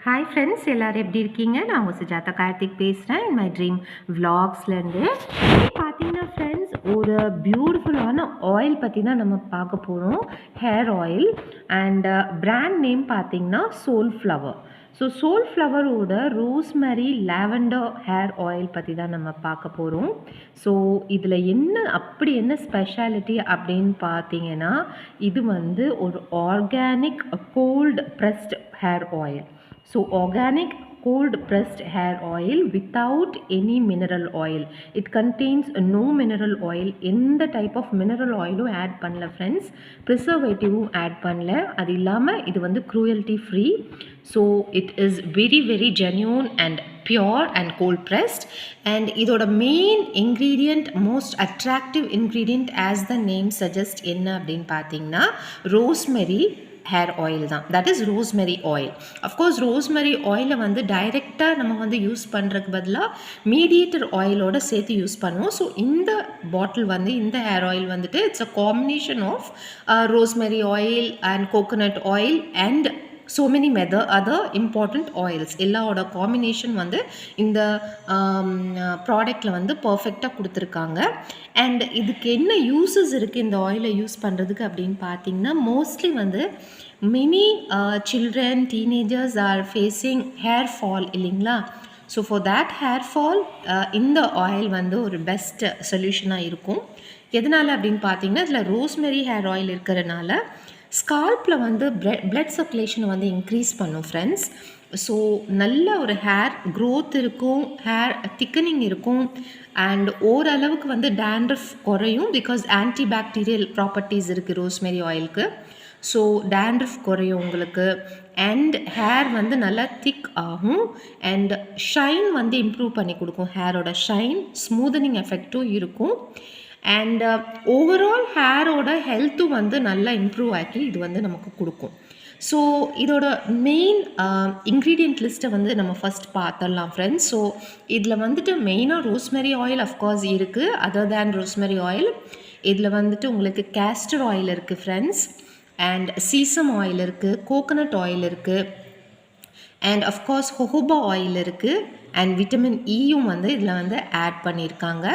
Hi friends, எல்லோரும் எப்படி இருக்கீங்க? நான் உங்கள் சுஜாதா கார்த்திக் பேசுகிறேன். மை ட்ரீம் விலாக்ஸ்லேருந்து. பார்த்தீங்கன்னா ஃப்ரெண்ட்ஸ், ஒரு பியூட்டிஃபுல்லான ஆயில் பற்றி தான் நம்ம பார்க்க போகிறோம். Hair oil and brand name பார்த்தீங்கன்னா சோல்ஃப்ளவர். ஸோ சோல்ஃப்ளவரோட ரோஸ்மெரி லாவெண்டர் ஹேர் ஆயில் பற்றி தான் நம்ம பார்க்க போகிறோம். ஸோ இதில் என்ன ஸ்பெஷாலிட்டி அப்படின்னு பார்த்தீங்கன்னா, இது வந்து ஒரு organic cold pressed hair oil. So organic cold pressed hair oil without any mineral oil. It contains no mineral oil. எந்த type of mineral oil add பண்ணல friends. Preservative add பண்ணல. அது இல்லாம இது வந்து cruelty free. So it is very genuine and pure and cold pressed. And இதோட main ingredient, most attractive ingredient as the name suggests என்ன அப்படின்னு பார்த்தீங்கன்னா rosemary ஹேர் ஆயில் தான். That is rosemary oil. Of course rosemary ஆயிலை வந்து டைரெக்டாக நம்ம வந்து யூஸ் பண்ணுறதுக்கு பதிலாக மீடியேட்டர் ஆயிலோட சேர்த்து யூஸ் பண்ணுவோம். ஸோ இந்த பாட்டில் வந்து இந்த ஹேர் ஆயில் வந்துட்டு it's a combination of rosemary oil and coconut oil and so many other important oils. எல்லாவோட காம்பினேஷன் வந்து இந்த ப்ராடக்டில் வந்து பர்ஃபெக்டாக கொடுத்துருக்காங்க. அண்ட் இதுக்கு என்ன யூஸஸ் இருக்குது இந்த ஆயிலை யூஸ் பண்ணுறதுக்கு அப்படின்னு பார்த்தீங்கன்னா, மோஸ்ட்லி வந்து many children teenagers are facing hair fall இல்லைங்களா? So for that hair fall இந்த ஆயில் வந்து ஒரு பெஸ்ட் சொல்யூஷனாக இருக்கும். எதனால் அப்படின்னு பார்த்தீங்கன்னா, இதில் ரோஸ்மெரி ஹேர் ஆயில் இருக்கிறதுனால ஸ்கால்ப்பில் வந்து பிளட் சர்க்குலேஷனை வந்து இன்க்ரீஸ் பண்ணும் ஃப்ரெண்ட்ஸ். ஸோ நல்ல ஒரு ஹேர் க்ரோத் இருக்கும், ஹேர் திக்கனிங் இருக்கும், அண்ட் ஓரளவுக்கு வந்து டேண்ட்ரஃப் குறையும். பிகாஸ் ஆன்டிபாக்டீரியல் ப்ராப்பர்ட்டிஸ் இருக்குது ரோஸ்மெரி ஆயிலுக்கு. ஸோ டேண்ட்ரஃப் குறையும் உங்களுக்கு, அண்ட் ஹேர் வந்து நல்லா திக் ஆகும், அண்ட் ஷைன் வந்து இம்ப்ரூவ் பண்ணி கொடுக்கும். ஹேரோட ஷைன் ஸ்மூதனிங் எஃபெக்டும் இருக்கும், அண்ட் ஓவரால் ஹேரோட ஹெல்த்தும் வந்து நல்லா இம்ப்ரூவ் ஆக்கி இது வந்து நமக்கு கொடுக்கும். ஸோ இதோட மெயின் இன்க்ரீடியன்ட் லிஸ்ட்டை வந்து நம்ம ஃபஸ்ட் பார்த்துடலாம் ஃப்ரெண்ட்ஸ். ஸோ இதில் வந்துட்டு மெயினாக ரோஸ்மெரி ஆயில் அஃப்கோர்ஸ் இருக்குது. அதர் தேன் ரோஸ்மெரி ஆயில் இதில் வந்துட்டு உங்களுக்கு கேஸ்டர் ஆயில் இருக்குது ஃப்ரெண்ட்ஸ், அண்ட் சீசம் ஆயில் இருக்குது, கோகோனட் ஆயில் இருக்குது, அண்ட் அஃப்கோர்ஸ் ஹொஹோபா ஆயில் இருக்குது, அண்ட் விட்டமின் ஈயும் வந்து இதில் வந்து ஆட் பண்ணியிருக்காங்க.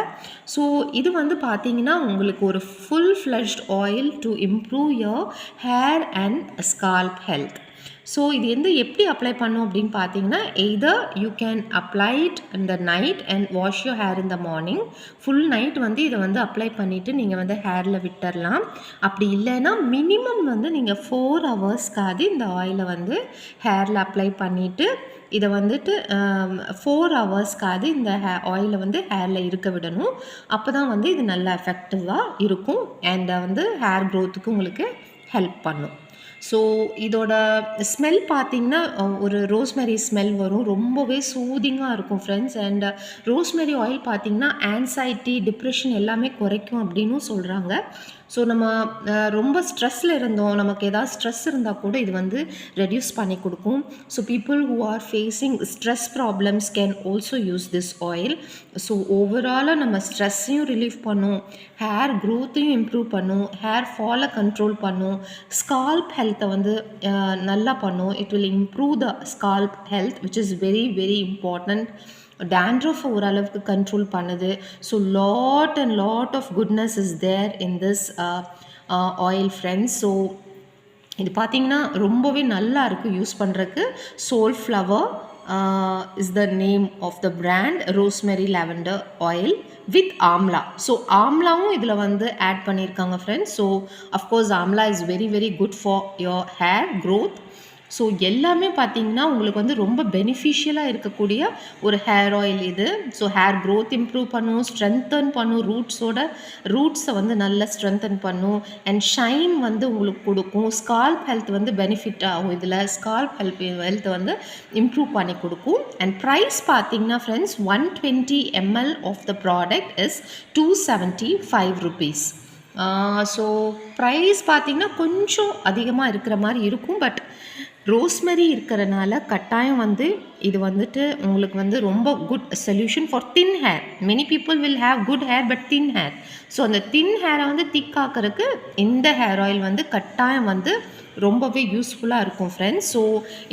ஸோ இது வந்து பார்த்தீங்கன்னா உங்களுக்கு ஒரு full fledged oil to improve your hair and scalp health. So இது எப்படி அப்ளை பண்ணும் அப்படின்னு பார்த்தீங்கன்னா, either you can apply it in the night and wash your hair in the morning. Full night வந்து இதை வந்து அப்ளை பண்ணிவிட்டு நீங்கள் வந்து ஹேரில் விட்டுடலாம். அப்படி இல்லைன்னா மினிமம் வந்து நீங்கள் 4 ஹவர்ஸ்க்காவது இந்த ஆயிலை வந்து ஹேரில் அப்ளை பண்ணிவிட்டு இதை வந்துட்டு 4 ஹவர்ஸ்க்காவது இந்த ஆயிலை வந்து ஹேரில் இருக்க விடணும். அப்போ தான் வந்து இது நல்லா எஃபெக்டிவாக இருக்கும், அண்ட் வந்து ஹேர் க்ரோத்துக்கு உங்களுக்கு ஹெல்ப் பண்ணும். ஸோ இதோட ஸ்மெல் பார்த்திங்கன்னா ஒரு ரோஸ்மெரி ஸ்மெல் வரும், ரொம்பவே சூதிங்காக இருக்கும் ஃப்ரெண்ட்ஸ். அண்ட் ரோஸ்மெரி ஆயில் பார்த்திங்கன்னா ஆன்சைட்டி, டிப்ரெஷன் எல்லாமே குறைக்கும் அப்படின்னும் சொல்கிறாங்க. ஸோ நம்ம ரொம்ப ஸ்ட்ரெஸ்ஸில் இருந்தோம், நமக்கு ஏதாவது ஸ்ட்ரெஸ் இருந்தால் கூட இது வந்து ரெடியூஸ் பண்ணி கொடுக்கும். So people who are facing stress problems can also use this oil. So ஓவராலாக நம்ம ஸ்ட்ரெஸ்ஸையும் ரிலீவ் பண்ணும், ஹேர் க்ரோத்தையும் இம்ப்ரூவ் பண்ணும், ஹேர் ஃபாலை கண்ட்ரோல் பண்ணும், ஸ்கால்ப் ஹெல்த்தை வந்து நல்லா பண்ணும். It will improve the scalp health which is very important. dandruff ஓரளவுக்கு கண்ட்ரோல் பண்ணுது. So lot of goodness is there in this oil friends. So இது பார்த்திங்கன்னா ரொம்பவே நல்லா இருக்குது யூஸ் பண்ணுறதுக்கு. Soulflower is the name of the brand, rosemary lavender oil with amla. So ஆம்லாவும் இதில் வந்து ஆட் பண்ணியிருக்காங்க friends. So of course amla is very good for your hair growth. So எல்லாமே பார்த்திங்கன்னா உங்களுக்கு வந்து ரொம்ப பெனிஃபிஷியலாக இருக்கக்கூடிய ஒரு ஹேர் ஆயில் இது. ஸோ ஹேர் க்ரோத் இம்ப்ரூவ் பண்ணும், ஸ்ட்ரென்தன் பண்ணும், ரூட்ஸை வந்து நல்லா ஸ்ட்ரென்தன் பண்ணும், அண்ட் ஷைன் வந்து உங்களுக்கு கொடுக்கும். ஸ்கால்ப் ஹெல்த் வந்து பெனிஃபிட் ஆகும், இதில் ஸ்கால்ப் ஹெல்த்தை வந்து இம்ப்ரூவ் பண்ணி கொடுக்கும். அண்ட் ப்ரைஸ் பார்த்திங்கன்னா friends 120 ml of the product is 275 rupees. So price பார்த்திங்கன்னா கொஞ்சம் அதிகமாக இருக்கிற மாதிரி இருக்கும், பட் ரோஸ்மெரி இருக்கிறனால கட்டாயம் வந்து இது வந்துட்டு உங்களுக்கு வந்து ரொம்ப good solution for thin hair. Many people will have good hair but thin hair. So அந்த தின் ஹேரை வந்து திக் ஆக்கிறதுக்கு இந்த ஹேர் ஆயில் வந்து கட்டாயம் வந்து ரொம்பவே யூஸ்ஃபுல்லாக இருக்கும் friends. So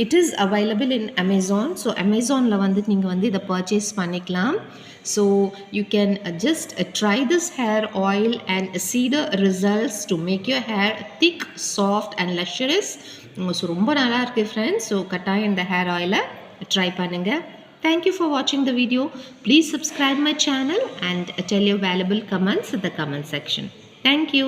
it is available in Amazon. So அமேசானில் வந்து நீங்கள் வந்து இதை பர்ச்சேஸ் பண்ணிக்கலாம். So you can just try this hair oil and see the results to make your hair thick, soft and luxurious. So ரொம்ப நல்லா இருக்குது ஃப்ரெண்ட்ஸ். ஸோ கட்டாயம் இந்த ஹேர் ஆயிலை ட்ரை பண்ணுங்கள். Thank you for watching the video. Please subscribe my channel and tell your valuable comments in the comment section. Thank you.